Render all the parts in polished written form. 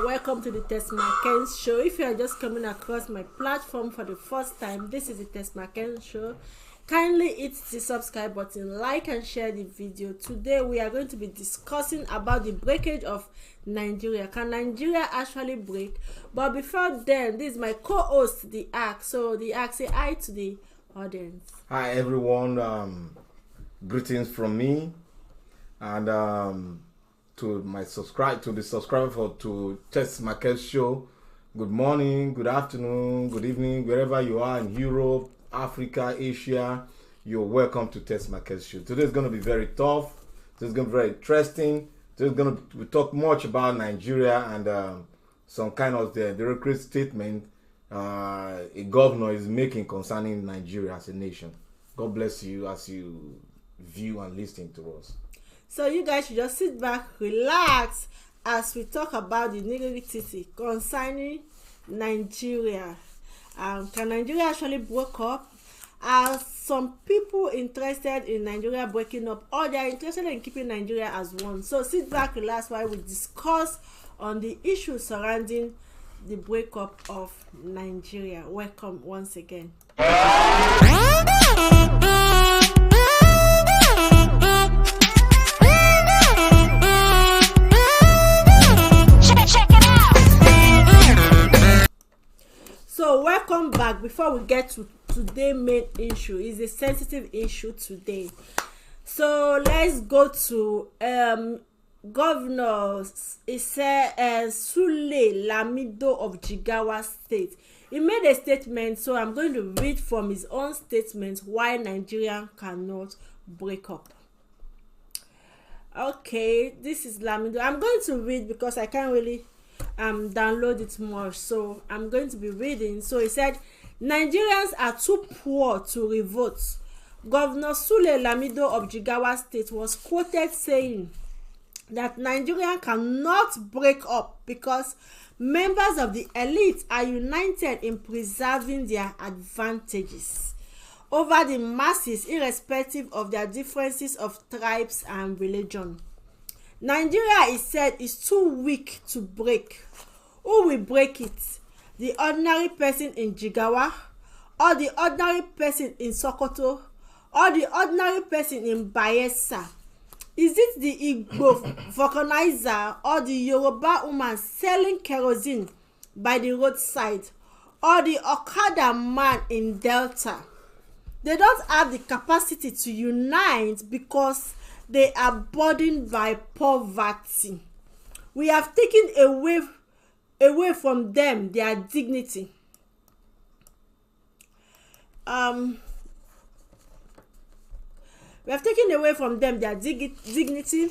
Welcome to the TESMAKENZ show. If you are just coming across my platform for the first time, this is the TESMAKENZ show. Kindly hit the subscribe button, like and share the video. Today we are going to be discussing about the breakage of Nigeria. Can Nigeria actually break? But before then, this is my co-host, the Act. So the Act, say hi to the audience. Hi everyone, greetings from me, and to the subscriber to TESMAKENZ show. Good morning, good afternoon, good evening, wherever you are in Europe, Africa, Asia, you're welcome to TESMAKENZ show. Today is going to be very tough. This is going to be very interesting. We talk much about Nigeria and some kind of the recent statement a governor is making concerning Nigeria as a nation. God bless you as you view and listen to us. So you guys should just sit back, relax, as we talk about the nitty-gritty concerning Nigeria. Can Nigeria actually break up? Are some people interested in Nigeria breaking up, or they are interested in keeping Nigeria as one? So sit back, relax while we discuss on the issues surrounding the breakup of Nigeria. Welcome once again. So welcome back. Before we get to today's main issue, is a sensitive issue today. So let's go to Governor Sule Lamido of Jigawa State. He made a statement, so I'm going to read from his own statement why Nigeria cannot break up. Okay, this is Lamido. I'm going to read because I can't really download it more, so I'm going to be reading. So he said, Nigerians are too poor to revolt. Governor Sule Lamido of Jigawa State was quoted saying that Nigeria cannot break up because members of the elite are united in preserving their advantages over the masses, irrespective of their differences of tribes and religion. Nigeria, he said, is too weak to break. Who will break it? The ordinary person in Jigawa, or the ordinary person in Sokoto, or the ordinary person in Bayelsa? Is it the Igbo vulcanizer or the Yoruba woman selling kerosene by the roadside, or the Okada man in Delta? They don't have the capacity to unite because they are burdened by poverty. We have taken away from them their dignity. We have taken away from them their dignity,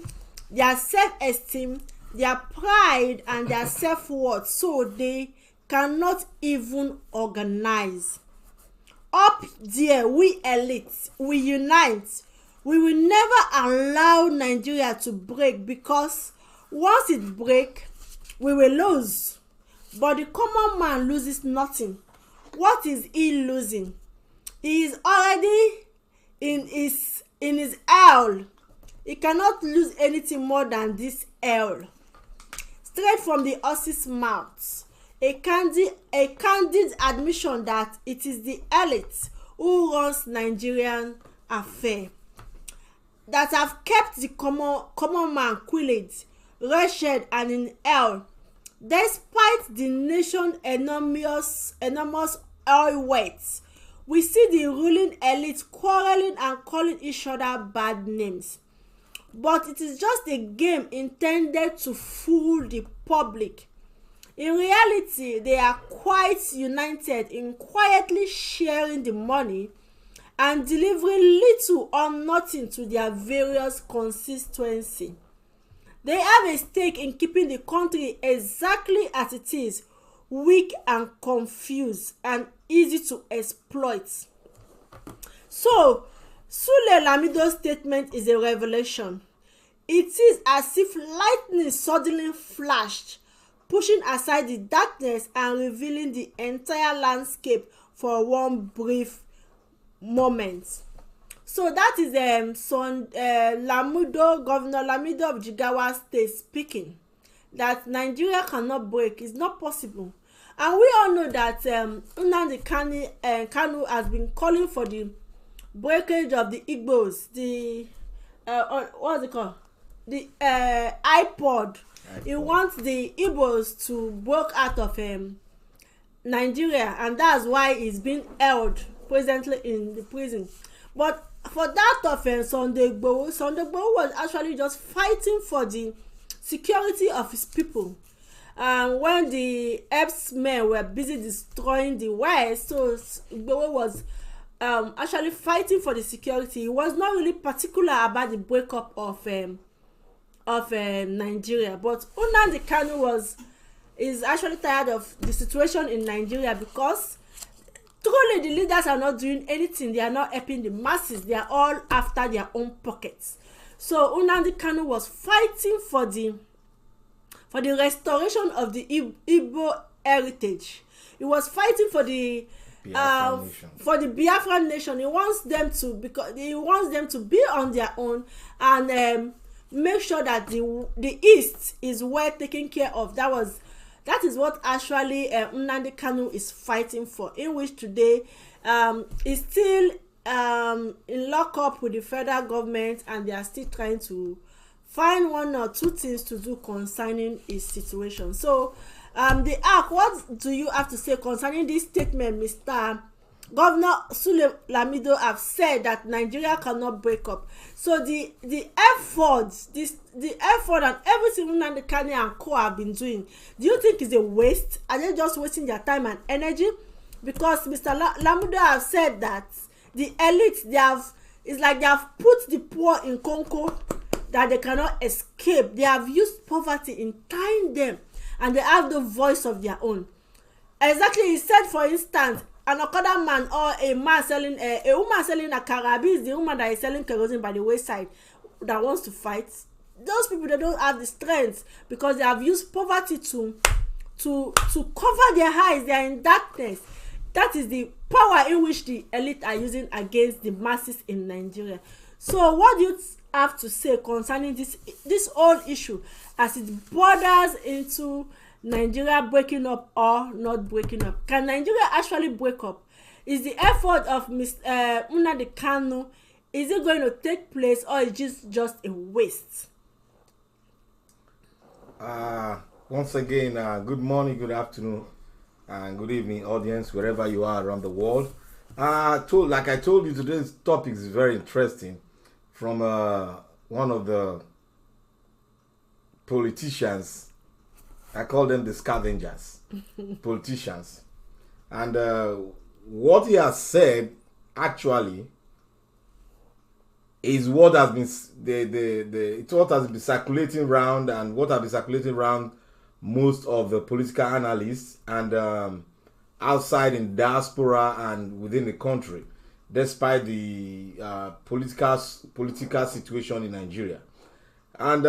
their self-esteem, their pride, and their self-worth, so they cannot even organize. Up there, we elites, we unite. We will never allow Nigeria to break, because once it breaks, we will lose. But the common man loses nothing. What is he losing? He is already in his hell. He cannot lose anything more than this hell. Straight from the horse's mouth, a candid admission that it is the elite who runs Nigerian affair, that have kept the common man quilled, wretched, and in hell, despite the nation's enormous oil weight. We see the ruling elite quarreling and calling each other bad names. But it is just a game intended to fool the public. In reality, they are quite united in quietly sharing the money and delivering little or nothing to their various constituencies. They have a stake in keeping the country exactly as it is, weak and confused and easy to exploit. So, Sule Lamido's statement is a revelation. It is as if lightning suddenly flashed, pushing aside the darkness and revealing the entire landscape for one brief moment. So that is Lamido, Governor Lamido of Jigawa State speaking, that Nigeria cannot break. It's not possible. And we all know that Nnamdi Kanu has been calling for the breakage of the Igbos, the what's it called? The iPod. He wants the Igbos to break out of Nigeria, and that's why he's being held presently in the prison. But for that offense, Sunday Igboho was actually just fighting for the security of his people. When the herdsmen were busy destroying the West, so Igboho was actually fighting for the security. He was not really particular about the breakup of Nigeria. But Nnamdi Kanu is actually tired of the situation in Nigeria, because truly the leaders are not doing anything. They are not helping the masses. They are all after their own pockets. So Nnamdi Kanu was fighting for the restoration of the Igbo heritage. He was fighting for the Biafran nation. He wants them to be on their own and make sure that the East is well taken care of. That is what actually Nnamdi Kanu is fighting for, in which today is still in lockup with the federal government, and they are still trying to find one or two things to do concerning his situation. So the ARC, what do you have to say concerning this statement? Mr. Governor Sule Lamido have said that Nigeria cannot break up. So the effort and everything Nnamdi Kanu and co have been doing, do you think is a waste? Are they just wasting their time and energy? Because Mr. Lamido have said that the elite, it's like they have put the poor in Congo, that they cannot escape. They have used poverty in tying them, and they have no voice of their own. Exactly, he said, for instance, an Okada man or a woman selling a Karabi is the woman that is selling kerosene by the wayside that wants to fight. Those people, they don't have the strength, because they have used poverty to cover their eyes. They are in darkness. That is the power in which the elite are using against the masses in Nigeria. So what do you have to say concerning this whole issue as it borders into Nigeria breaking up or not breaking up? Can Nigeria actually break up? Is the effort of Nnamdi Kanu, is it going to take place, or is it just a waste? Once again, good morning, good afternoon, and good evening, audience, wherever you are around the world. Like I told you, today's topic is very interesting. From one of the politicians, I call them the scavengers, politicians, and what he has said actually is what has been it's what has been circulating around, and what has been circulating around most of the political analysts and outside in diaspora and within the country, despite the political situation in Nigeria. And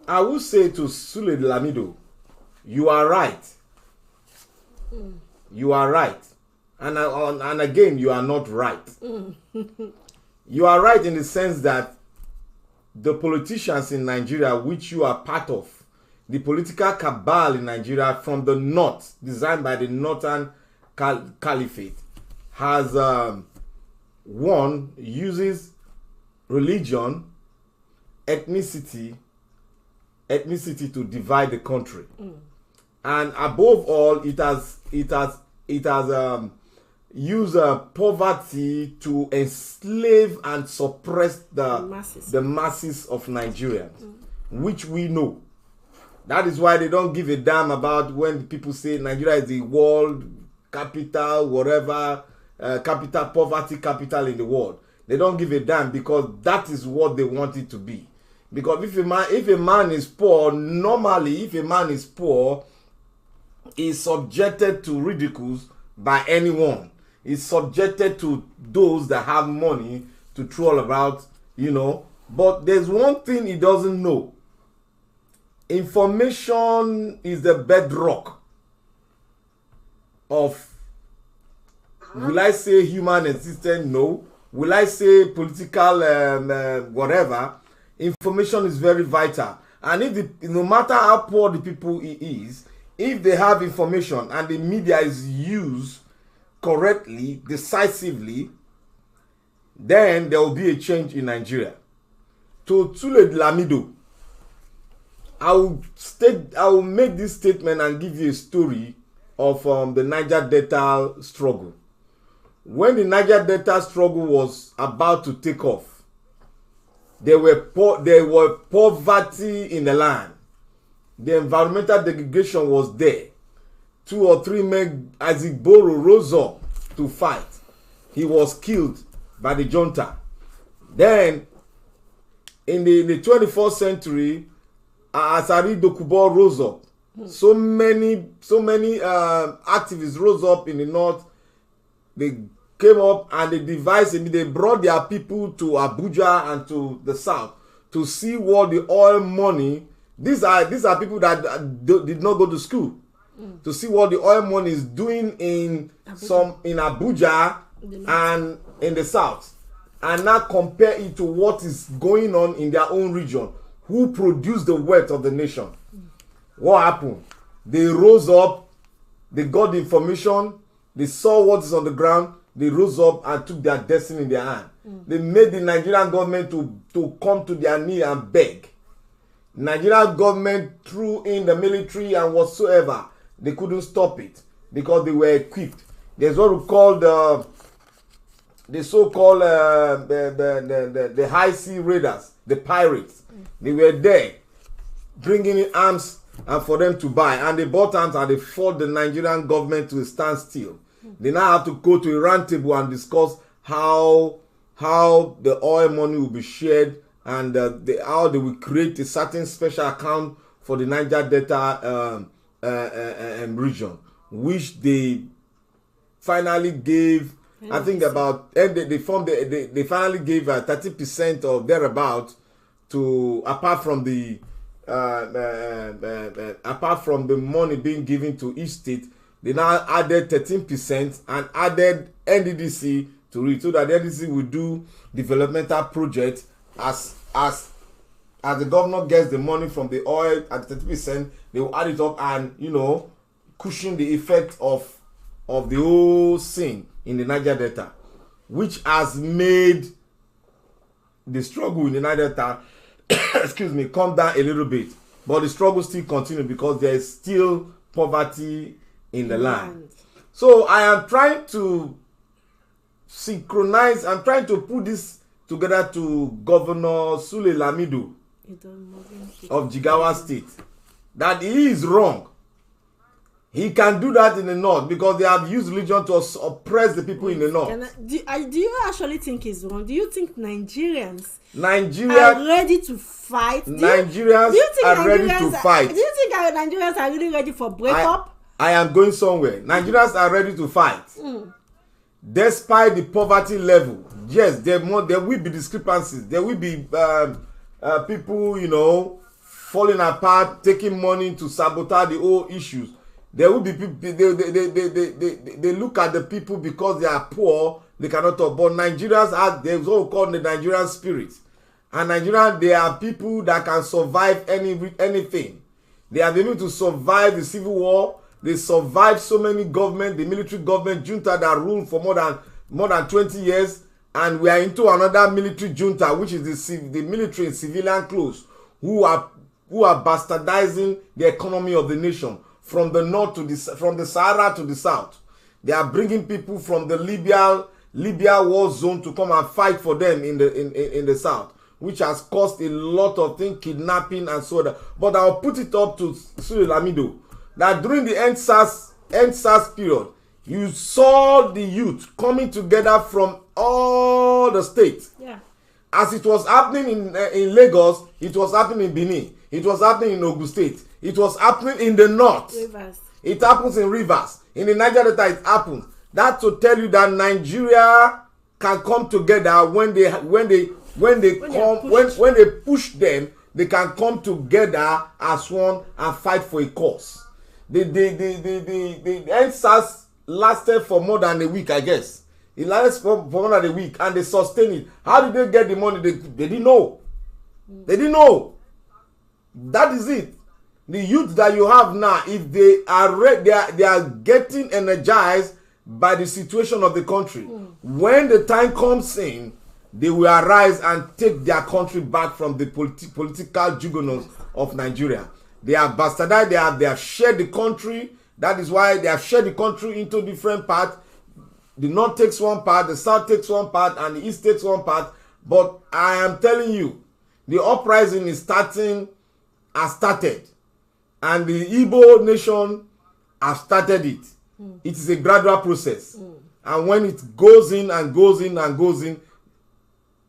I would say to Sule Lamido, you are right. You are right. And again, you are not right. You are right in the sense that the politicians in Nigeria, which you are part of, the political cabal in Nigeria from the north, designed by the Northern Caliphate, has uses religion, ethnicity to divide the country, and above all, it has used poverty to enslave and suppress the masses of Nigerians, which we know. That is why they don't give a damn about when people say Nigeria is the world capital, whatever. Capital, poverty capital in the world. They don't give a damn, because that is what they want it to be. Because if a man is poor, normally if a man is poor, is subjected to ridicules by anyone. Is subjected to those that have money to troll about, But there's one thing he doesn't know. Information is the bedrock of, will I say human existence? No. Will I say political whatever? Information is very vital. And if no matter how poor the people is, if they have information and the media is used correctly, decisively, then there will be a change in Nigeria. To Tule Lamido, I will make this statement and give you a story of the Niger Delta struggle. When the Niger Delta struggle was about to take off, there were poverty in the land. The environmental degradation was there. 2 or 3 men, as Igboro rose up to fight, he was killed by the junta. Then, in the 21st century, Asari Dokubo rose up. So many activists rose up in the north. They came up and they brought their people to Abuja and to the south to see what the oil money. These are people that did not go to school. To see what the oil money is doing in Abuja and in the south, and now compare it to what is going on in their own region. Who produced the wealth of the nation? What happened? They rose up, they got the information, they saw what is on the ground, they rose up and took their destiny in their hand. They made the Nigerian government to come to their knee and beg. Nigerian government threw in the military and whatsoever. They couldn't stop it because they were equipped. There's what we call the so-called the high sea raiders, the pirates. They were there bringing in arms and for them to buy, and they bought arms and they fought the Nigerian government to a standstill. They now have to go to a round table and discuss how the oil money will be shared, and how they will create a certain special account for the Niger Delta region, which they finally gave. I think about they finally gave 30% or thereabout to apart from the money being given to each state. They now added 13% and added NDDC to it, so that the NDDC will do developmental projects as the governor gets the money from the oil at 30%, they will add it up and cushion the effect of the whole scene in the Niger Delta, which has made the struggle in the Niger Delta come down a little bit, but the struggle still continues because there is still poverty in the land. So I am trying to synchronize, I'm trying to put this together to Governor Sule Lamido of Jigawa State, that he is wrong. He can do that in the north because they have used religion to oppress the people in the north. Do you actually think he's wrong? Do you think Nigerians are ready to fight? Nigerians are ready to fight. Do you think Nigerians are really ready for breakup? I am going somewhere. Nigerians are ready to fight. Despite the poverty level, yes, there will be discrepancies. There will be people, falling apart, taking money to sabotage the whole issues. There will be people, they look at the people because they are poor, they cannot talk. But Nigerians there's what we call the Nigerian spirit. And Nigerians, they are people that can survive anything. They have been able to survive the civil war. They survived so many government, the military government junta that ruled for more than 20 years. And we are into another military junta, which is the military in civilian clothes, who are bastardizing the economy of the nation. From the north from the Sahara to the south, they are bringing people from the Libya war zone to come and fight for them in the south, which has caused a lot of things, kidnapping and so on. But I'll put it up to Sule Lamido that during the end-SARS period, you saw the youth coming together from all the states. Yeah. As it was happening in Lagos, it was happening in Benin, it was happening in Ogun State. It was happening in the north. Rivers. It happens in Rivers. In the Niger Delta, it happens. That to tell you that Nigeria can come together when they push them. They can come together as one and fight for a cause. The NSAS lasted for more than a week, I guess. It lasted for more than a week, and they sustained it. How did they get the money? They didn't know. They didn't know. That is it. The youth that you have now, if they are getting energized by the situation of the country. When the time comes in, they will arise and take their country back from the political juggernauts of Nigeria. They have bastardized, they have shared the country. That is why they have shared the country into different parts. The North takes one part, the South takes one part, and the East takes one part. But I am telling you, the uprising has started. And the Igbo nation has started it. It is a gradual process. And when it goes in and goes in and goes in,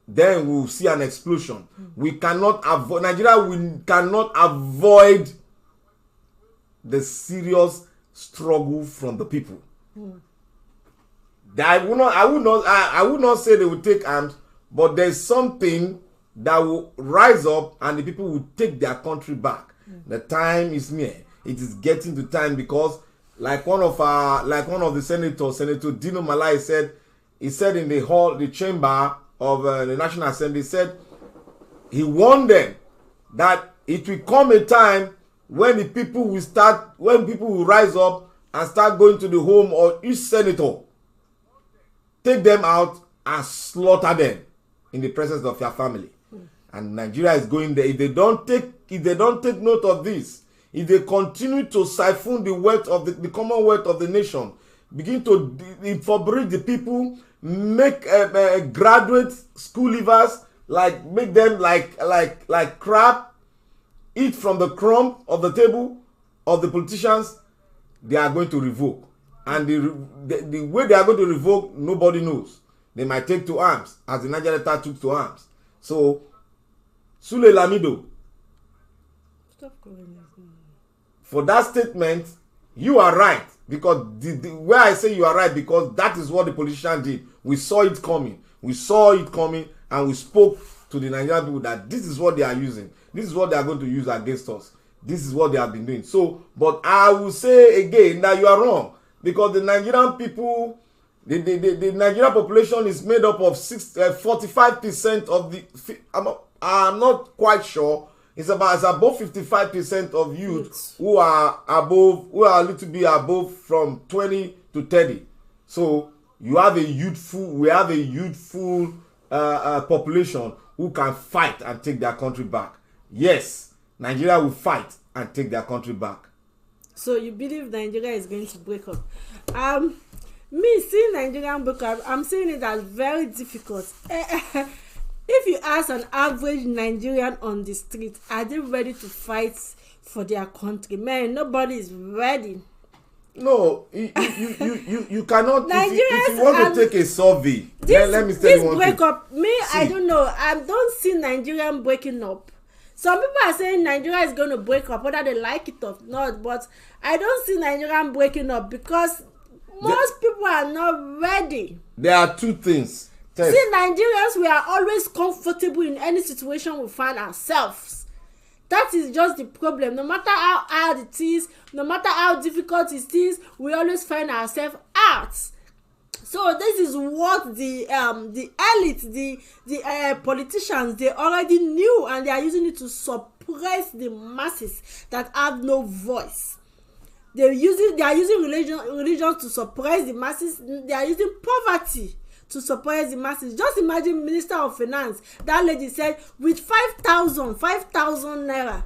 then we will see an explosion. We cannot avoid, Nigeria cannot avoid the serious struggle from the people. I would not say they will take arms, but there's something that will rise up and the people will take their country back. The time is near. It is getting to time, because like one of the senators, Senator Dino Malai said in the chamber of the National Assembly, said he warned them that it will come a time when people will rise up and start going to the home of each senator, take them out and slaughter them in the presence of their family. And Nigeria is going there. If they don't take note of this, if they continue to siphon the wealth of the commonwealth of the nation, begin to impoverish the people, make graduate school leavers, make them like crap, eat from the crumb of the table of the politicians, they are going to revoke. And the way they are going to revoke, nobody knows. They might take to arms, as the Niger Delta took to arms. So, Sule Lamido, stop calling us. For that statement, you are right. Because where I say you are right, because that is what the politician did. We saw it coming. We saw it coming, and we spoke to the Nigerian people that this is what they are using. This is what they are going to use against us. This is what they have been doing. So, but I will say again that you are wrong. Because the Nigerian people, the Nigerian population is made up of 45% of the... I'm not quite sure. It's above 55% of youth who are a little bit above from 20 to 30. So we have a youthful population who can fight and take their country back. Yes, Nigeria will fight and take their country back. So you believe Nigeria is going to break up? Me seeing Nigerian break up, I'm saying it as very difficult. If you ask an average Nigerian on the street, are they ready to fight for their country? Man, nobody is ready. No, you cannot. If you want to take a survey, let me tell you one thing. This break up, I don't know. I don't see Nigerian breaking up. Some people are saying Nigeria is going to break up, whether they like it or not. But I don't see Nigerian breaking up because most people are not ready. There are two things. See, Nigerians, we are always comfortable in any situation we find ourselves. That is just the problem. No matter how hard it is, no matter how difficult it is, we always find ourselves out. So this is what the elite, the politicians, they already knew, and they are using it to suppress the masses that have no voice. They are using religion to suppress the masses. They are using poverty to suppress the masses. Just imagine Minister of Finance, that lady said with 5,000 naira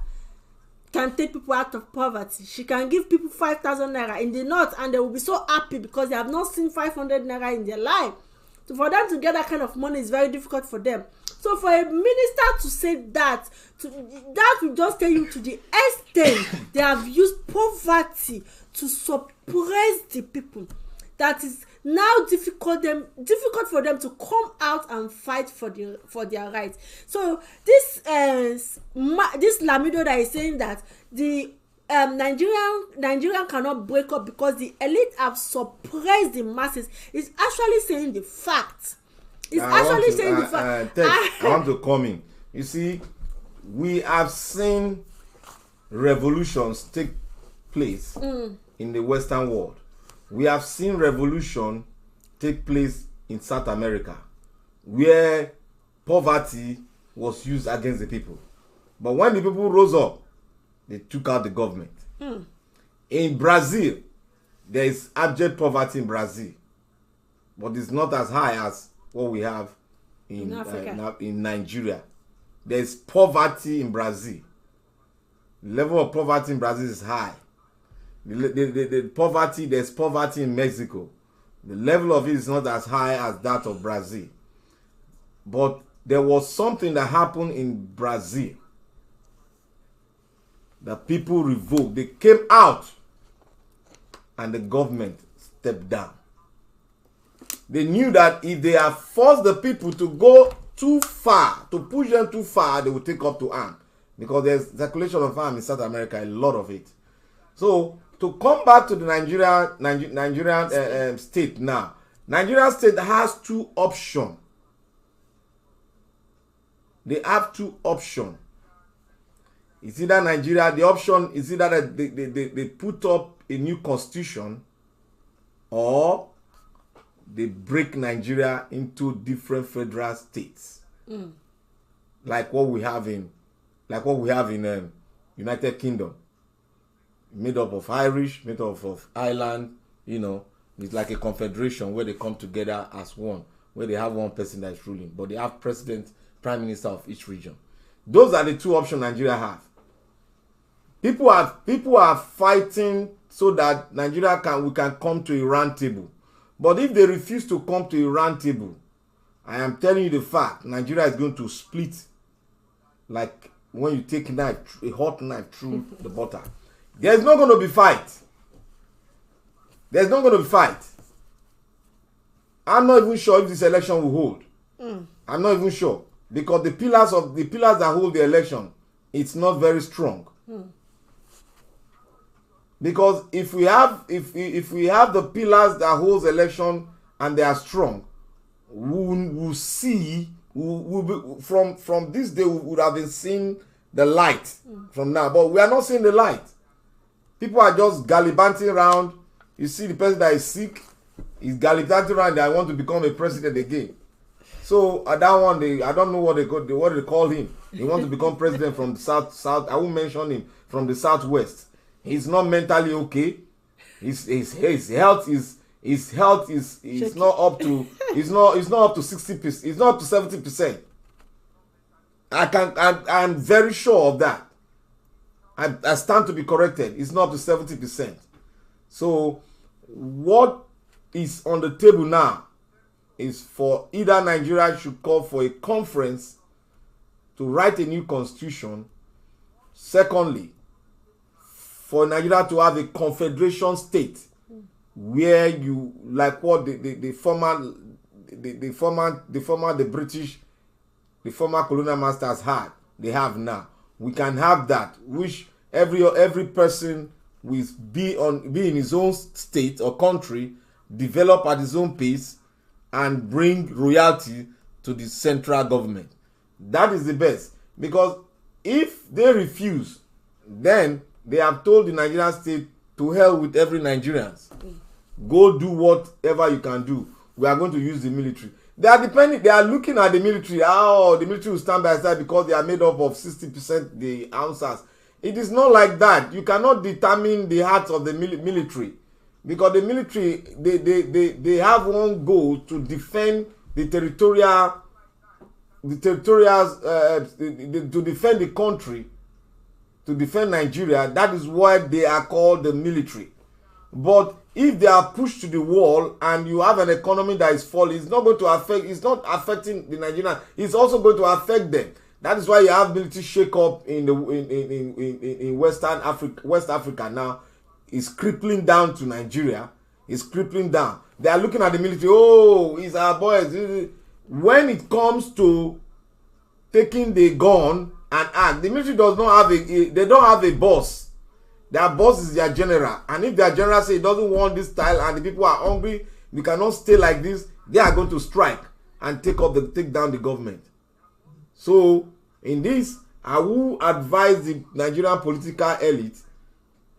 can take people out of poverty. She can give people 5,000 naira in the north, and they will be so happy because they have not seen 500 naira in their life. So for them to get that kind of money is very difficult for them. So for a minister to say that, that will just tell you to the extent they have used poverty to suppress the people. That is now difficult for them to come out and fight for their rights. So this Lamido that is saying that the Nigerian cannot break up because the elite have suppressed the masses is actually saying the fact. It's actually saying the fact. I want to come in. You see, we have seen revolutions take place in the Western world. We have seen revolution take place in South America, where poverty was used against the people. But when the people rose up, they took out the government. In Brazil, there is abject poverty in Brazil, but it's not as high as what we have in Nigeria. There is poverty in Brazil. The level of poverty in Brazil is high. There's poverty in Mexico. The level of it is not as high as that of Brazil. But there was something that happened in Brazil. The people revoked. They came out and the government stepped down. They knew that if they have forced the people to go too far, to push them too far, they will take up to arm. Because there's circulation of arms in South America, a lot of it. So, to come back to the Nigerian state now, Nigerian state has two options. They have two options. It's either Nigeria, the option is either that they put up a new constitution, or they break Nigeria into different federal states. Like what we have in United Kingdom. Made up of Irish, made up of Ireland, you know. It's like a confederation where they come together as one, where they have one person that is ruling, but they have president, prime minister of each region. Those are the two options Nigeria have. People are fighting so that Nigeria we can come to a round table. But if they refuse to come to a round table, I am telling you the fact, Nigeria is going to split like when you take a hot knife through the butter. There's not going to be fight. There's not going to be fight. I'm not even sure if this election will hold. I'm not even sure, because the pillars that hold the election, it's not very strong. Because if we have the pillars that holds election and they are strong, we'll see. From this day we would have been seeing the light from now, but we are not seeing the light. People are just gallivanting around. You see the person that is sick is gallivanting around. They want to become a president again. So at that one, I don't know what they call him. He wants to become president from the south. I won't mention him, from the southwest. He's not mentally okay. His health is not up to it's not up to 60%. It's not up to 70%. I'm very sure of that. I stand to be corrected. It's not up to 70%. So what is on the table now is for either Nigeria should call for a conference to write a new constitution. Secondly, for Nigeria to have a confederation state where you, like what the former colonial masters had, they have now. We can have that, which every person will be in his own state or country, develop at his own pace, and bring royalty to the central government. That is the best, because if they refuse, then they have told the Nigerian state, to hell with every Nigerians. Go do whatever you can do. We are going to use the military. They are looking at the military. Oh, the military will stand by side because they are made up of 60% the answers. It is not like that. You cannot determine the hearts of the military, because the military, they have one goal: to defend the to defend the country, to defend Nigeria. That is why they are called the military. But if they are pushed to the wall and you have an economy that is falling, it's not affecting the Nigerians. It's also going to affect them. That is why you have military shake-up in West Africa now. It's crippling down to Nigeria. It's crippling down. They are looking at the military. Oh, it's our boys. When it comes to taking the gun and act, the military does not have they don't have a boss. Their boss is their general, and if their general say he doesn't want this style and the people are hungry, we cannot stay like this, they are going to strike. and take down the government. So in this, I will advise the Nigerian political elite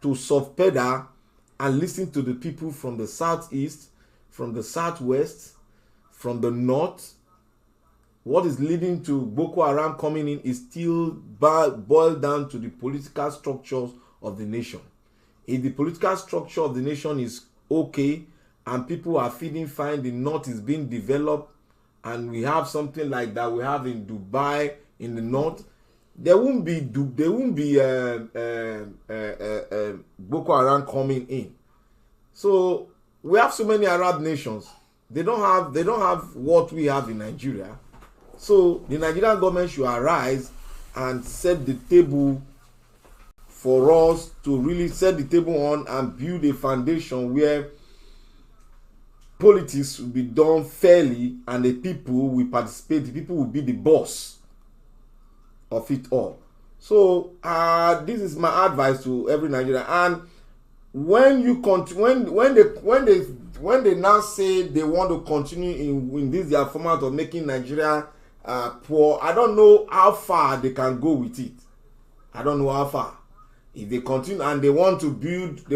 to soft pedal and listen to the people from the southeast, from the southwest, from the north. What is leading to Boko Haram coming in is still boiled down to the political structures of the nation. If the political structure of the nation is okay and people are feeling fine, the north is being developed, and we have something like that we have in Dubai in the north, there won't be Boko Haram coming in. So we have so many Arab nations. They don't have what we have in Nigeria. So the Nigerian government should arise and set the table for us to really set the table on and build a foundation where politics will be done fairly and the people will participate. The people will be the boss of it all. So this is my advice to every Nigerian. And when you when they now say they want to continue in this their format of making Nigeria poor, I don't know how far they can go with it. I don't know how far. If they continue and they want to build a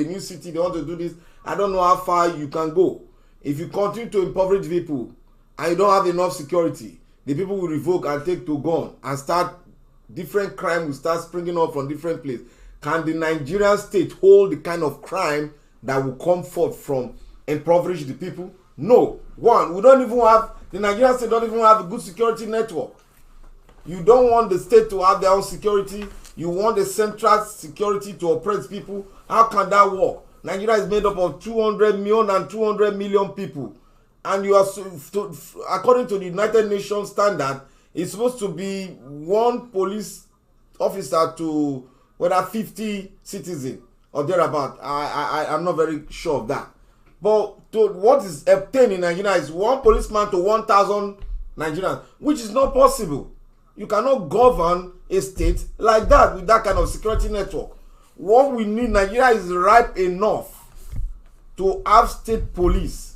new city, they want to do this, I don't know how far you can go. If you continue to impoverish people and you don't have enough security, the people will revoke and take to gun and start different crime will start springing up from different places. Can the Nigerian state hold the kind of crime that will come forth from impoverish the people? No. One, the Nigerian state don't even have a good security network. You don't want the state to have their own security. You want the central security to oppress people. How can that work? Nigeria is made up of 200 million people. And you are, according to the United Nations standard, it's supposed to be one police officer to whether 50 citizens or thereabout. I'm not very sure of that. But what is obtained in Nigeria is one policeman to 1,000 Nigerians, which is not possible. You cannot govern a state like that with that kind of security network. What we need, Nigeria is ripe enough to have state police.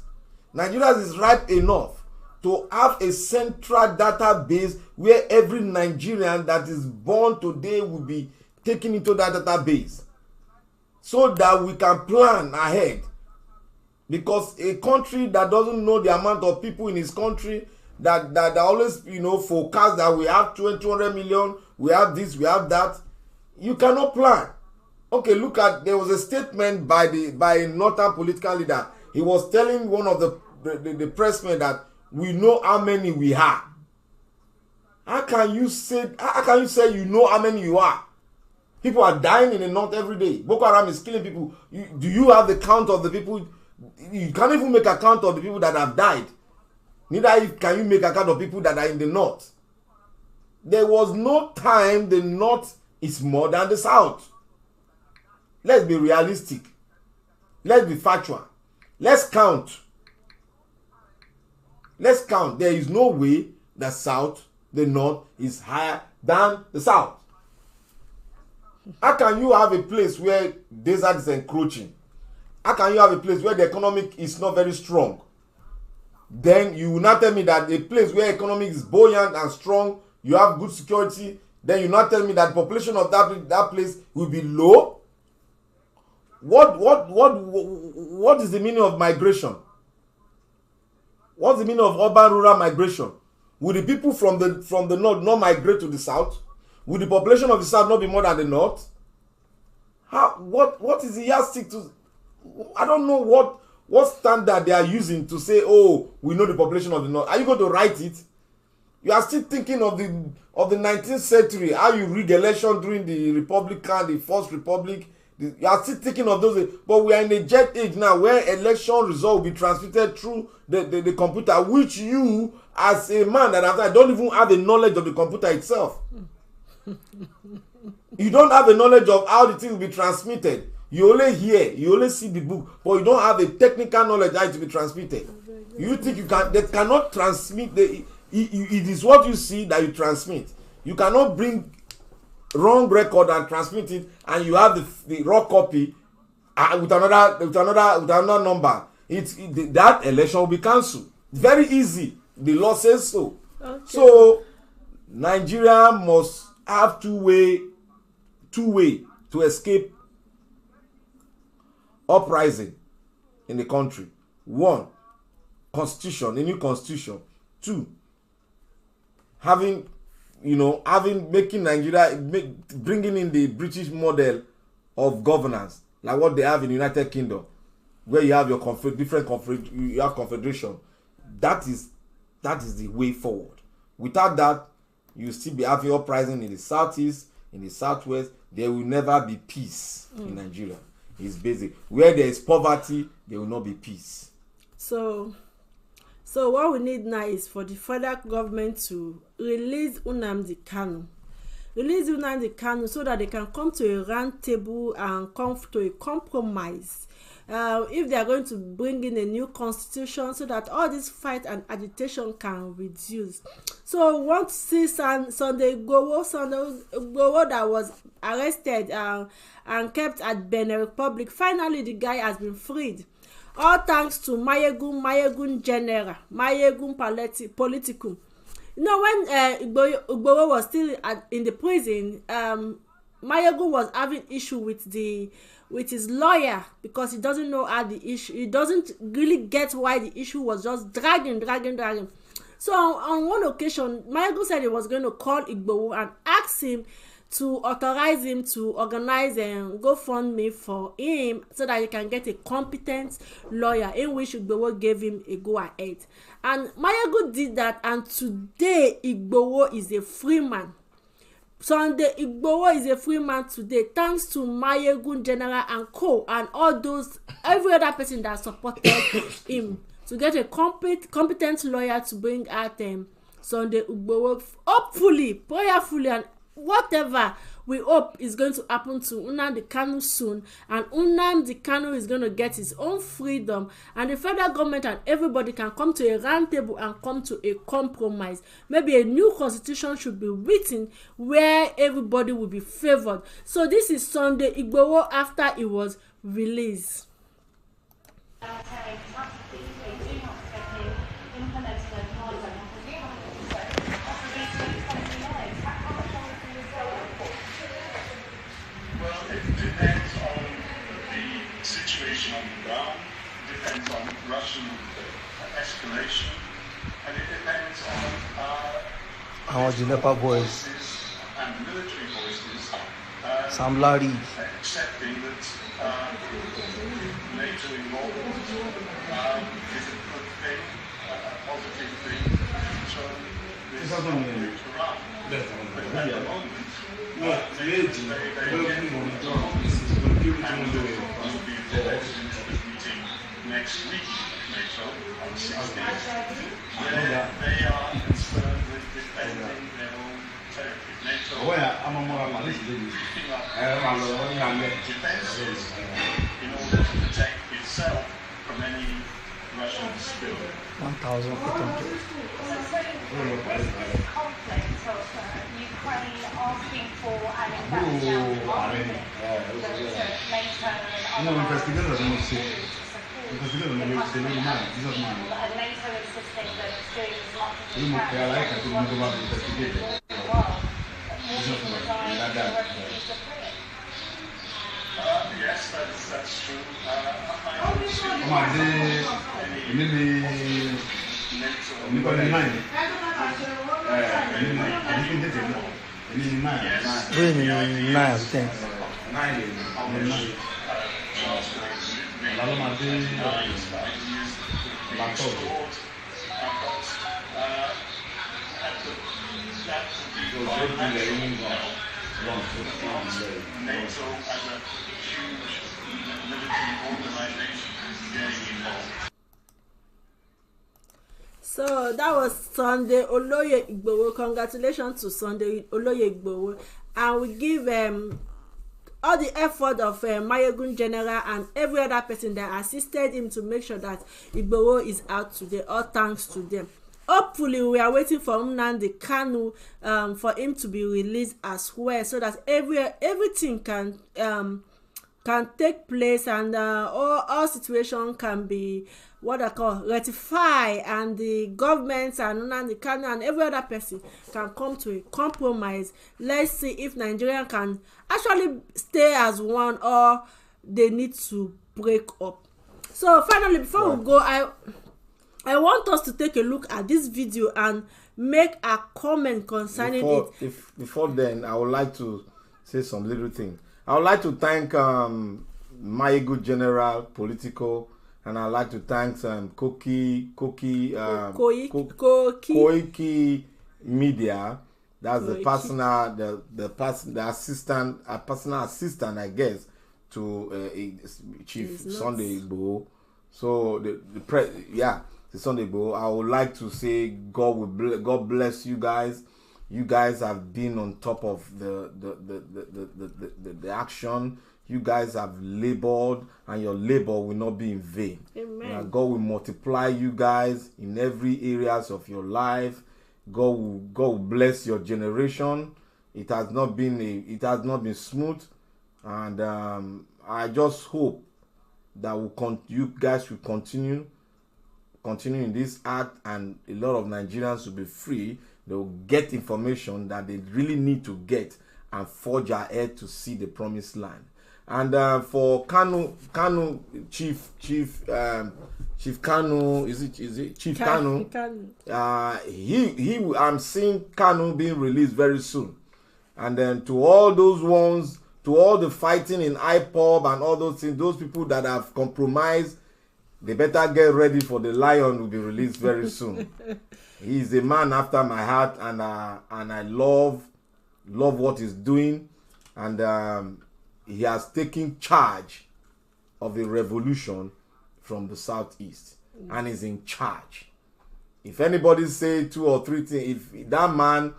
Nigeria is ripe enough to have a central database where every Nigerian that is born today will be taken into that database so that we can plan ahead. Because a country that doesn't know the amount of people in its country, that always forecast that we have 200 million, we have this, we have that, you cannot plan. Okay, look at, there was a statement by a northern political leader. He was telling one of the pressmen that we know how many we have. How can you say you know how many you are? People are dying in the north every day. Boko Haram is killing people. Do you have the count of the people? You can't even make a count of the people that have died. Neither can you make a count of people that are in the north. There was no time the north is more than the south. Let's be realistic. Let's be factual. Let's count. Let's count. There is no way the south, the north, is higher than the south. How can you have a place where desert is encroaching? How can you have a place where the economic is not very strong? Then you will not tell me that a place where economic is buoyant and strong, you have good security, then you not tell me that the population of that place will be low? What is the meaning of migration? What's the meaning of urban-rural migration? Will the people from the north not migrate to the south? Will the population of the south not be more than the north? What is the yardstick to? I don't know what standard they are using to say, oh, we know the population of the north. Are you going to write it? You are still thinking of the 19th century, how you rig election during the First Republic. You are still thinking of those, but we are in a jet age now where election results will be transmitted through the computer, which you, as a man that don't even have the knowledge of the computer itself. You don't have the knowledge of how the thing will be transmitted. You only hear, you only see the book, but you don't have the technical knowledge how it will be transmitted. You think they cannot transmit it is what you see that you transmit. You cannot bring wrong record and transmit it, and you have the raw copy with another number. that election will be cancelled. Very easy. The law says so. Okay. So Nigeria must have two way to escape uprising in the country. One, constitution, a new constitution. Two, making Nigeria, bringing in the British model of governance, like what they have in the United Kingdom, where you have your you have confederation. That is the way forward. Without that, you still be having uprising in the southeast, in the southwest. There will never be peace in Nigeria. It's basic. Where there is poverty, there will not be peace. So what we need now is for the federal government to release Nnamdi Kanu. Release Nnamdi Kanu so that they can come to a round table and come to a compromise. If they are going to bring in a new constitution so that all this fight and agitation can reduce. So we want to see Sunday Igboho that was arrested and kept at Benin Republic. Finally, the guy has been freed. All thanks to Mayegun General, Mayegun Political. You know, when Igboho was still in the prison, Mayegun was having issue with his lawyer because he doesn't know how the issue. He doesn't really get why the issue was just dragging. So on one occasion, Mayegun said he was going to call Igboho and ask him to authorize him to organize and GoFundMe for him so that he can get a competent lawyer, in which Igboho gave him a go ahead. And Mayegun did that, and today Igboho is a free man. Sunday Igboho is a free man today, thanks to Mayegun General and co and all those every other person that supported him to get a competent lawyer to bring out Sunday Igboho, hopefully, prayerfully, and whatever we hope is going to happen to Nnamdi Kanu soon, and Nnamdi Kanu is going to get his own freedom, and the federal government and everybody can come to a round table and come to a compromise. Maybe a new constitution should be written where everybody will be favored. So this is Sunday Igboho after he was released. Depends on the situation on the ground, depends on Russian escalation, and it depends on forces and military voices accepting that NATO involvement is a good thing, a positive thing. So this is not going to run. But at the moment, next week, NATO, on the 16th, where they are concerned with defending their own territory. NATO picking up defenses in order to protect itself from any Russian spill. 1,800. Conflict of Ukraine asking for an invasion of NATO and other and NATO insisting that it's doing as much as it can to the world. Refugees are fleeing. Yes, that's true. I don't see NATO as a huge military organization getting involved. So that was Sunday Oloye Igboho. Congratulations to Sunday Oloye Igboho, and we give all the effort of Mayegun General and every other person that assisted him to make sure that Igboho is out today. All thanks to them. Hopefully, we are waiting for Nnamdi Kanu for him to be released as well, so that everything can can take place, and all situations can be what I call rectify, and the government and the Kano and every other person can come to a compromise. Let's see if Nigeria can actually stay as one, or they need to break up. So finally, before we go, I want us to take a look at this video and make a comment concerning it. Before then, I would like to say some little thing. I would like to thank my good general political, and I'd like to thank Koiki Media. That's the personal, the assistant, personal assistant, I guess, to Chief Sunday Igboho. So the Sunday Igboho. I would like to say God bless you guys. You guys have been on top of the action. You guys have labored, and your labor will not be in vain. Amen. God will multiply you guys in every areas of your life. God will bless your generation. It has not been smooth, and I just hope that you guys will continue in this act, and a lot of Nigerians will be free. They will get information that they really need to get and forge ahead to see the promised land. And for Kanu Chief Kanu, is it Chief Kanu? I'm seeing Kanu being released very soon. And then to all those ones, to all the fighting in IPOB and all those things, those people that have compromised, they better get ready, for the lion will be released very soon. He is a man after my heart, and I love what he's doing, and he has taken charge of a revolution from the southeast, and is in charge. If anybody say 2 or 3 things, if that man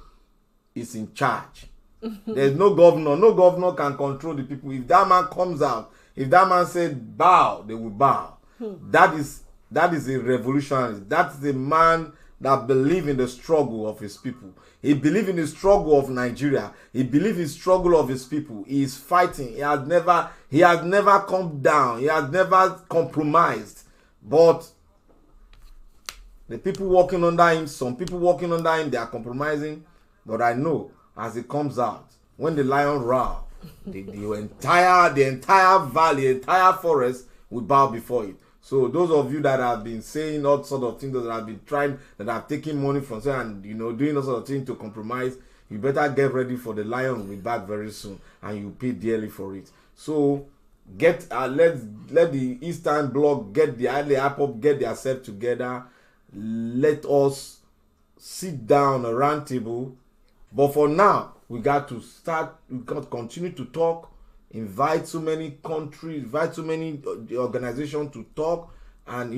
is in charge, there's no governor can control the people. If that man comes out, if that man said bow, they will bow. That is a revolutionary. That's the man that believes in the struggle of his people. He believes in the struggle of Nigeria. He believes in the struggle of his people. He is fighting. He has never come down. He has never compromised. But the people working under him, some people working under him, they are compromising. But I know, as it comes out, when the lion roars, the entire valley, the entire forest will bow before it. So those of you that have been saying all sort of things, that have been trying, that have taken money from say, and doing all sort of things to compromise, you better get ready, for the lion will be back very soon, and you pay dearly for it. So let the Eastern Bloc get the IPOB get themselves together. Let us sit down a round table. But for now, we got to continue to talk. Invite so many countries, invite so many organizations to talk, and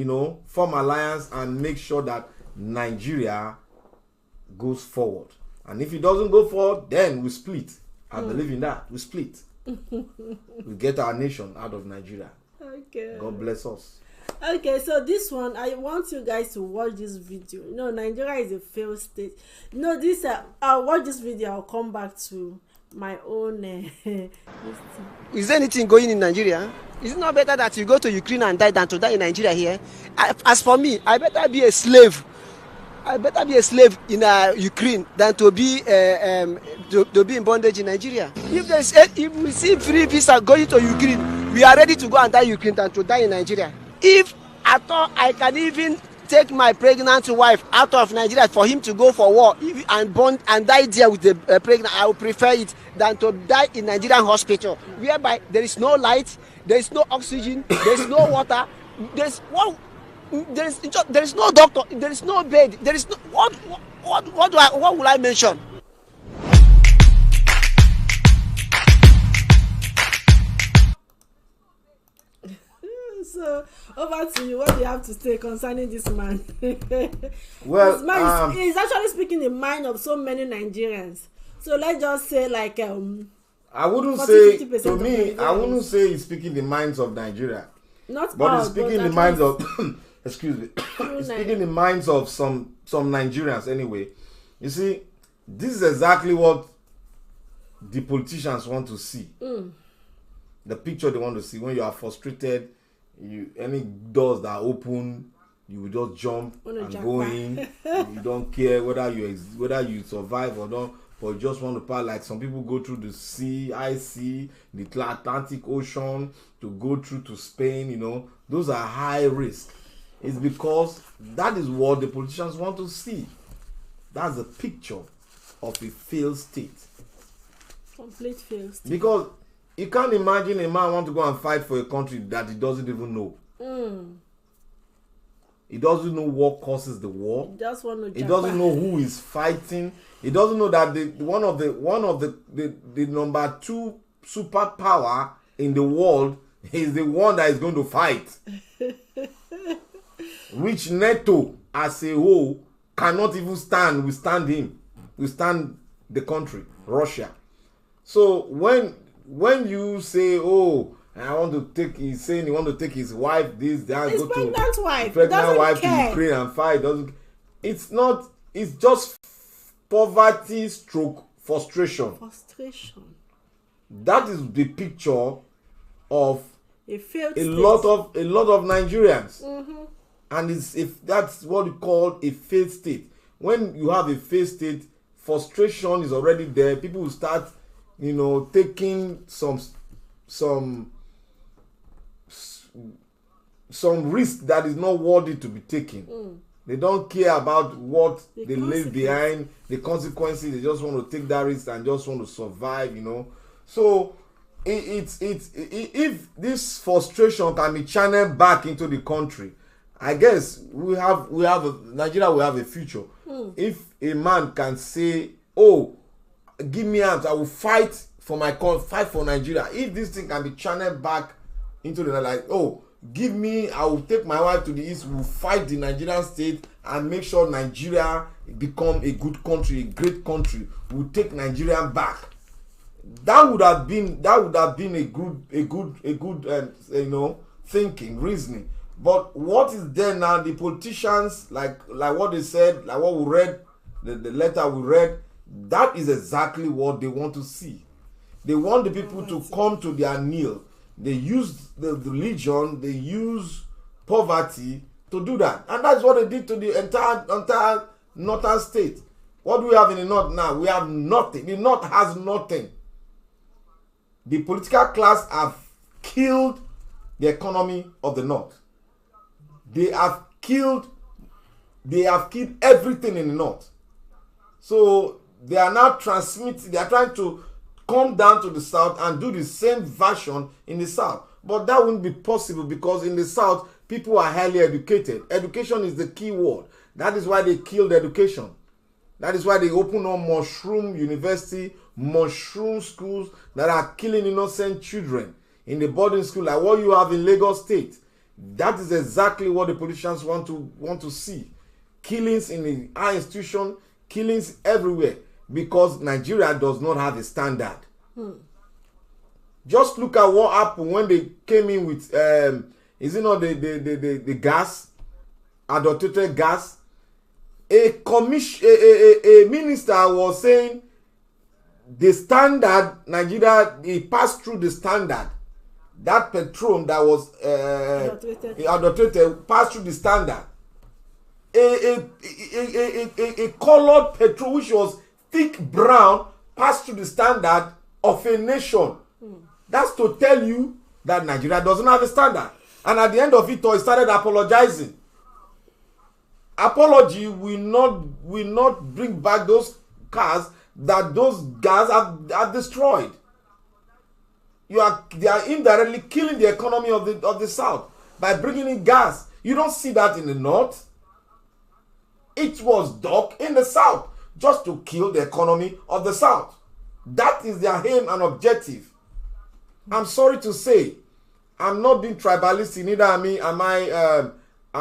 form alliance and make sure that Nigeria goes forward. And if it doesn't go forward, then we split. I believe in that. We split. We get our nation out of Nigeria. Okay. God bless us. Okay, so this one, I want you guys to watch this video. Nigeria is a failed state. I'll watch this video. I'll come back to my own. Is there anything going in Nigeria? Is it not better that you go to Ukraine and die than to die in Nigeria here? As for me, I better be a slave. I better be a slave in Ukraine than to be in bondage in Nigeria. If we see free visa going to Ukraine, we are ready to go and die in Ukraine than to die in Nigeria. If at all I can even take my pregnant wife out of Nigeria for him to go for war and die there with the pregnant, I would prefer it than to die in Nigerian hospital, whereby there is no light, there is no oxygen, there is no water, there is no doctor, there is no bed, there is no what will I mention? So over to you. What do you have to say concerning this man? Well, this man is actually speaking the mind of so many Nigerians. So let's just say I wouldn't say, to me, I wouldn't say he's speaking the minds of Nigeria. But he's speaking the minds of excuse me. He's speaking the minds of some Nigerians anyway. You see, this is exactly what the politicians want to see. the picture they want to see. When you are frustrated, any doors that open, you will just jump and go in. You don't care whether you survive or not, but you just want to pass. Like some people go through the sea, high sea, the Atlantic Ocean to go through to Spain. You know, those are high risk. It's because that is what the politicians want to see. That's a picture of a failed state. Complete failed state. Because you can't imagine a man want to go and fight for a country that he doesn't even know. He doesn't know what causes the war. He doesn't know who is fighting. He doesn't know that one of the number 2 superpower in the world is the one that is going to fight. Which NATO as a whole cannot even withstand him. Withstand the country, Russia. So when you say, oh, I want to take, he's saying he want to take his wife, this, that, his go pregnant to wife. Pregnant wife to Ukraine and fight. It's not. It's just poverty stroke frustration. That is the picture of a lot of Nigerians. And if that's what you call a failed state. When you have a failed state, frustration is already there. People will start, taking some risk that is not worthy to be taken. They don't care about what they leave behind, the consequences. They just want to take that risk and just want to survive, So if this frustration can be channeled back into the country, I guess Nigeria will have a future. If a man can say, "Oh, give me arms, I will fight for my country, fight for Nigeria." If this thing can be channeled back into the "Oh, give me, I will take my wife to the east, we'll fight the Nigerian state and make sure Nigeria become a good country, a great country. We'll take Nigeria back." That would have been a good thinking, reasoning. But what is there now? The politicians, like what they said, like what we read, the letter we read, that is exactly what they want to see. They want the people to come to their kneel. They use the religion, they use poverty to do that. And that's what they did to the entire northern state. What do we have in the north now? We have nothing. The north has nothing. The political class have killed the economy of the north. They have killed everything in the north. So they are now transmitting, they are trying to come down to the south and do the same version in the south. But that wouldn't be possible because in the south, people are highly educated. Education is the key word. That is why they killed education. That is why they open up mushroom university, mushroom schools that are killing innocent children in the boarding school, like what you have in Lagos State. That is exactly what the politicians want to see. Killings in the high institution, killings everywhere, because Nigeria does not have a standard. Just look at what happened when they came in with is it not the gas, adulterated gas? A minister was saying the standard, Nigeria, he passed through the standard. That petrol that was adulterated passed through the standard. A colored petrol which was thick brown passed through the standard of a nation. That's to tell you that Nigeria doesn't have a standard. And at the end of it all, he started apologizing. Apology will not bring back those cars that those guys have destroyed. They are indirectly killing the economy of the south by bringing in gas. You don't see that in the north. It was dug in the south just to kill the economy of the south. That is their aim and objective. I'm sorry to say, I'm not being tribalistic. Neither am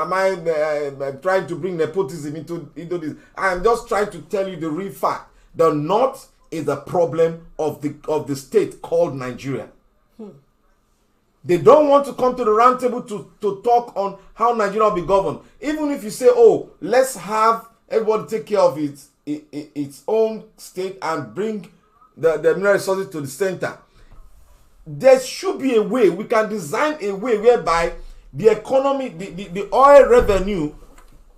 I trying to bring nepotism into this. I am just trying to tell you the real fact. The north is the problem of the state called Nigeria. They don't want to come to the round table to talk on how Nigeria will be governed. Even if you say, oh, let's have everybody take care of its own state and bring the mineral resources to the center. there should be a way. We can design a way whereby the economy, the oil revenue,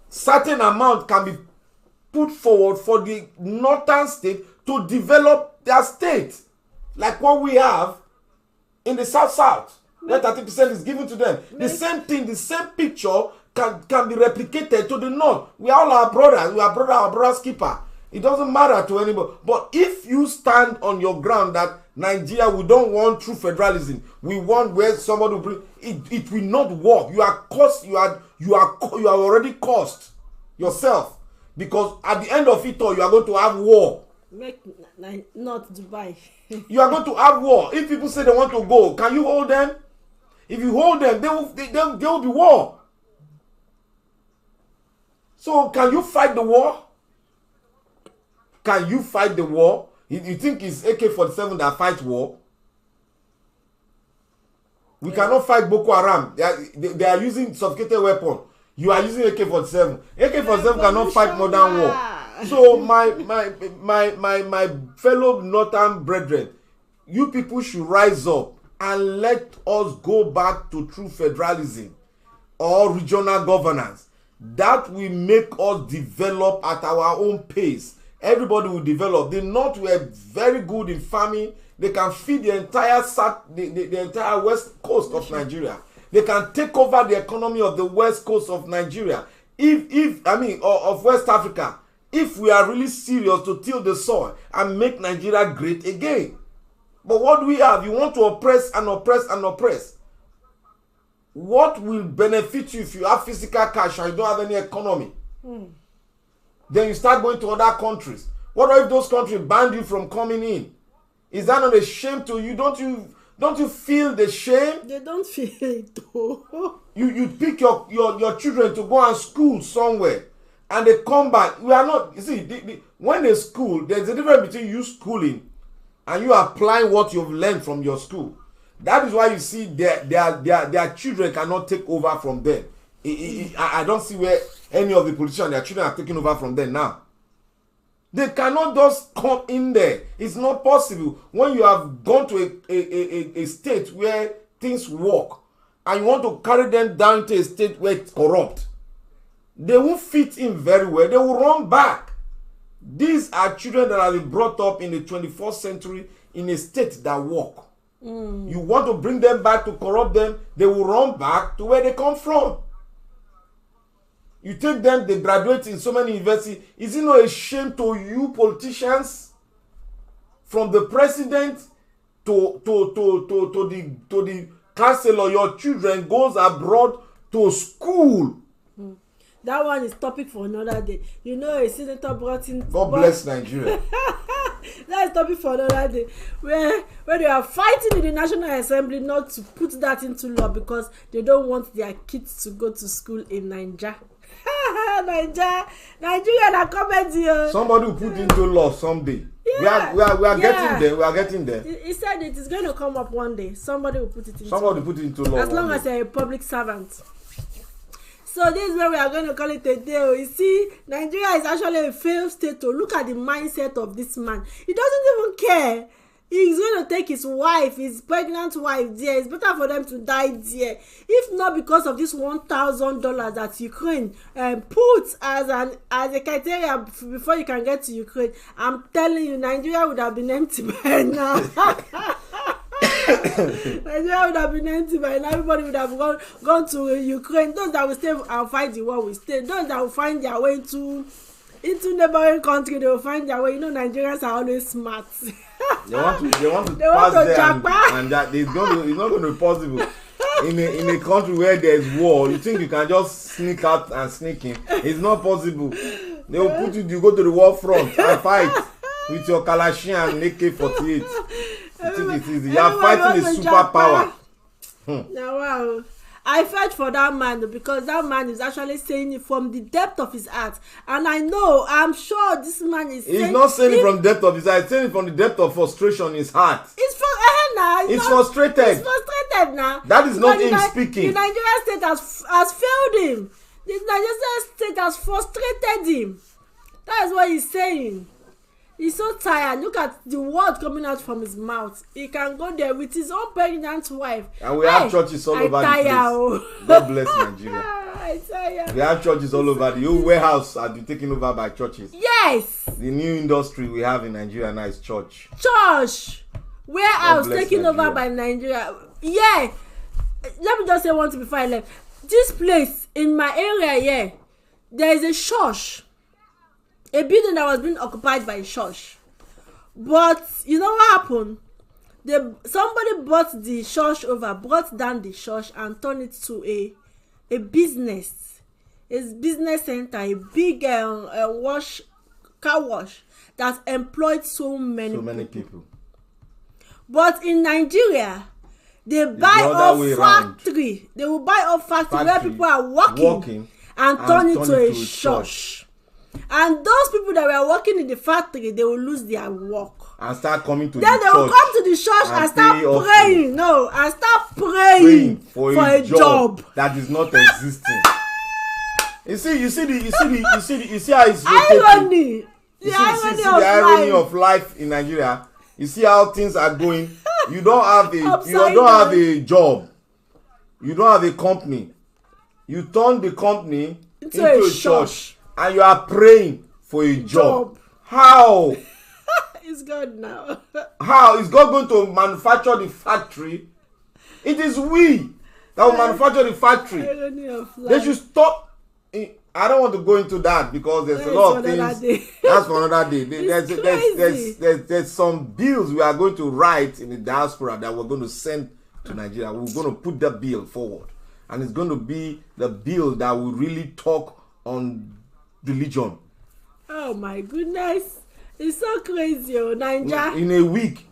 certain amount can be put forward for the northern state to develop their state, like what we have in the south, where 30% is given to them. The same thing, the same picture can be replicated to the north. We are all our brothers. We are our brother's keeper. It doesn't matter to anybody. But if you stand on your ground that Nigeria, we don't want true federalism, we want where somebody will bring it will not work. You are already cost yourself, because at the end of it all, you are going to have war. Not Dubai. You are going to have war. If people say they want to go, can you hold them? If you hold them, there will be war. So can you fight the war? Can you fight the war? You think it's AK-47 that fights war? We cannot fight Boko Haram. They are using sophisticated weapon. You are using AK-47. AK-47 cannot fight modern war. So my fellow northern brethren, you people should rise up and let us go back to true federalism or regional governance. That will make us develop at our own pace. Everybody will develop. The North were very good in farming. They can feed the entire the entire west coast of Nigeria. They can take over the economy of the west coast of Nigeria. Of West Africa. If we are really serious to till the soil and make Nigeria great again. But what do we have? You want to oppress and oppress and oppress. What will benefit you if you have physical cash and you don't have any economy? Then you start going to other countries. What if those countries banned you from coming in? Is that not a shame to you? Don't you feel the shame? They don't feel it though. You pick your children to go and school somewhere, and they come back. We are not, you see, when they school, there's a difference between you schooling and you applying what you've learned from your school. That is why you see their children cannot take over from them. I don't see where any of the politicians, their children are taking over from them now. They cannot just come in there. It's not possible. When you have gone to a state where things work and you want to carry them down to a state where it's corrupt, they won't fit in very well. They will run back. These are children that have been brought up in the 21st century in a state that work. You want to bring them back to corrupt them, they will run back to where they come from. You take them, they graduate in so many universities. Is it not a shame to you politicians, from the president to the chancellor? Your children goes abroad to school. That one is topic for another day. You know, a senator brought in. God bless Nigeria. That's topic for another day. Where they are fighting in the National Assembly not to put that into law because they don't want their kids to go to school in Nigeria. Nigeria na comedy. Somebody will put into law someday. Yeah. We are getting there. We are getting there. He said it is going to come up one day. Somebody will put it into Somebody put it into law. As long as you're a public servant. So this is where we are going to call it a day. You see, Nigeria is actually a failed state. To look at the mindset of this man. He doesn't even care. He's going to take his wife, his pregnant wife there. It's better for them to die there. If not because of this $1,000 that Ukraine put as a criteria before you can get to Ukraine, I'm telling you, Nigeria would have been empty by now. Nigeria would have been empty by now. Everybody would have gone to Ukraine. Those that will stay and fight the war will stay. Those that will find their way into neighboring country, they will find their way. You know, Nigerians are always smart. They want to pass there and that it's not going to be possible. In a country where there is war, you think you can just sneak out and sneak in? It's not possible. They will put you go to the war front and fight with your Kalashnikov and AK-48. You think it is? You are fighting a superpower. Now, wow. I felt for that man because that man is actually saying it from the depth of his heart, and I'm sure this man is. He's not saying it from the depth of his heart. He's saying it from the depth of frustration in his heart. It's frustrated. He's frustrated now. That is not him speaking. The Nigerian state has failed him. The Nigerian state has frustrated him. That is what he's saying. He's so tired. Look at the word coming out from his mouth. He can go there with his own pregnant wife. And we have churches all over the place. God bless Nigeria. I tire. We have churches all over. The old warehouse has been taken over by churches. Yes. The new industry we have in Nigeria now is church. Church. Warehouse taken over by Nigeria. Yeah. Let me just say one thing before I left. This place in my area here, there is a church. A building that was being occupied by a church. But you know what happened? Somebody bought the church over, brought down the church and turned it to a business. A business center, a big car wash that employed so many people. But in Nigeria, they buy off factory. They will buy off factory where people are working and turn it to a church. And those people that were working in the factory, they will lose their work. And start coming to then the church. Then they will come to the church and start praying. No, and start praying for a job that is not existing. You see how it's irony. You see the irony of life in Nigeria. You see how things are going. You don't have a job. You don't have a company. You turn the company into a church. And you are praying for a job. How? It's God now. How? Is God going to manufacture the factory? It is we that will manufacture the factory. They should stop. I don't want to go into that because there's a lot of things. That's for another day. There's some bills we are going to write in the diaspora that we're going to send to Nigeria. We're going to put that bill forward. And it's going to be the bill that will really talk on religion. Oh my goodness, it's so crazy, Nigeria. In a week,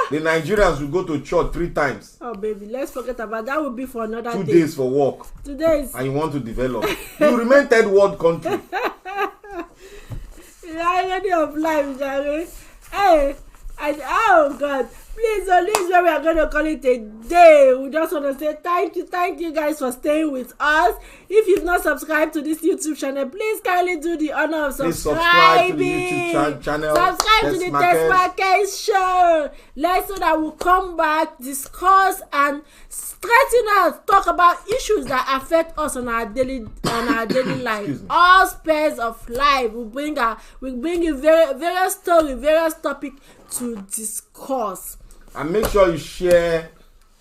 the Nigerians will go to church 3 times. Oh baby, let's forget about that. Will be for another 2 day. days for work. 2 days. And you want to develop. You remain third world country. The irony of life, Jerry. Hey, oh God. Please, on this where we are going to call it a day. We just want to say thank you guys for staying with us. If you've not subscribed to this YouTube channel, please kindly do the honor of subscribing. Please subscribe to the YouTube channel. Subscribe to the TESMAKENZ show. Let's so that we'll come back, discuss and straighten out, talk about issues that affect us on our daily life. All spheres of life. We bring you various story, various topic to discuss. And make sure you share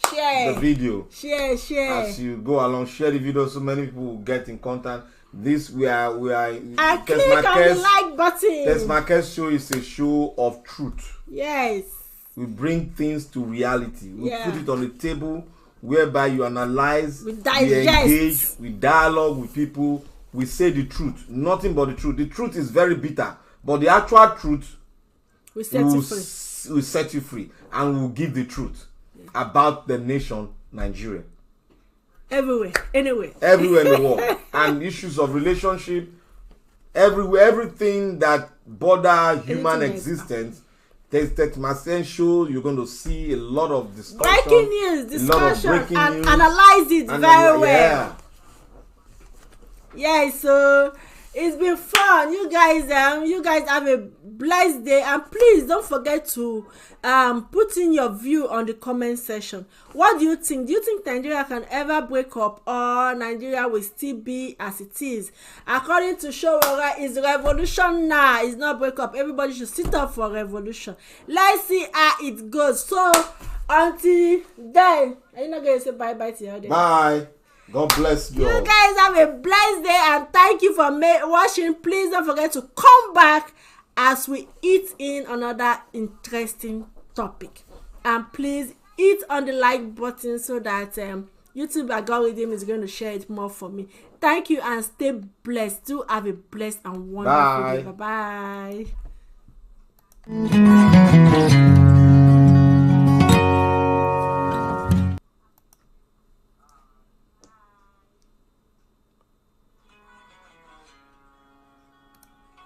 the video. Share. As you go along, share the video so many people will get in contact. This we are. And click on the like button. TESMAKENZ show is a show of truth. Yes. We bring things to reality. We put it on the table whereby you analyze, we engage, we dialogue with people. We say the truth, nothing but the truth. The truth is very bitter, but the actual truth will set you free, and will give the truth about the nation Nigeria. Everywhere in the world. And issues of relationship, everywhere, everything that border human existence. TESMAKENZ show, you're going to see a lot of discussion, breaking news, discussion, and analyze it very well. Yeah, so it's been fun. You guys have a blessed day, and please don't forget to put in your view on the comment section. What do you think? Do you think Nigeria can ever break up, or Nigeria will still be as it is? According to Showora, it's revolution now. It's not break up. Everybody should sit up for revolution. Let's see how it goes. So until then, are you not going to say bye to your day? Bye. God bless you. You guys have a blessed day, and thank you for watching. Please don't forget to come back as we eat in another interesting topic. And please hit on the like button so that YouTube algorithm is going to share it more for me. Thank you, and stay blessed. Do have a blessed and wonderful day. Bye-bye.